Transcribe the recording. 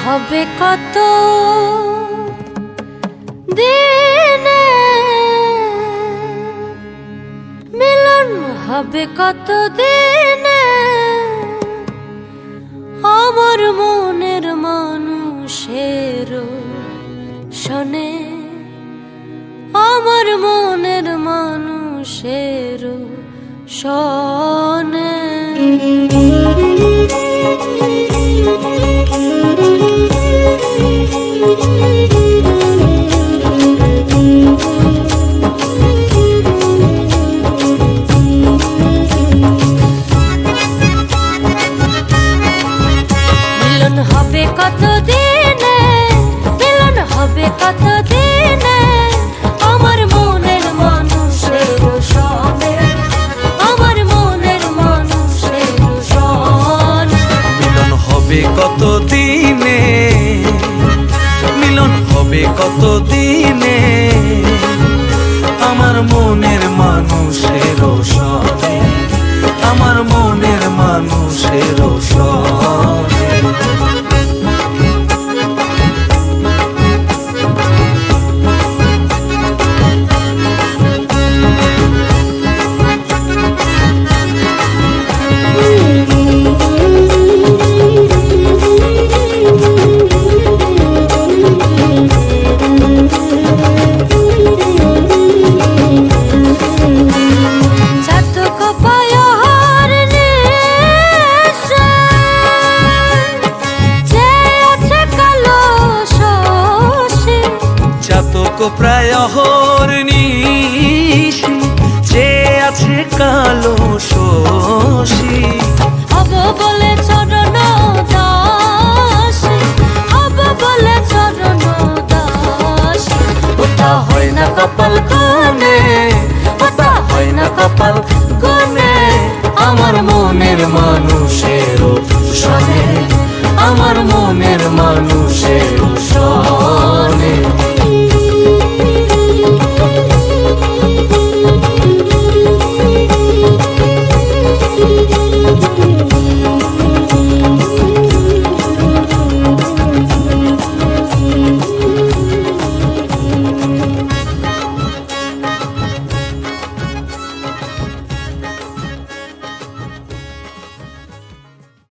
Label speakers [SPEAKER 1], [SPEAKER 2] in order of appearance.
[SPEAKER 1] হবে কত দিনে, মিলন হবে কত দিনে, আমার মনের মানুষের শোনে, আমার মনের মানুষের শোনে। মিলন হবে কত দিনে, মিলন হবে কত দিনে, আমার মনের মানুষের শোনে, আমার মনের মানুষের শোনে।
[SPEAKER 2] মিলন হবে কত দিনে, মিলন হবে কত দিনে, আমার মনের মানুষের শোনে, আমার মনের মানুষের শোনে। প্রায় অহর্নিশি যে আছে কালো শশী,
[SPEAKER 1] হব বলে চরণ দাসী, হব বলে চরণ দাসী। ওটা হয় না কপাল কোণে, ওটা হয় না কপাল কোণে, আমার মনের মানুষের শোনে, আমার মনের মানুষের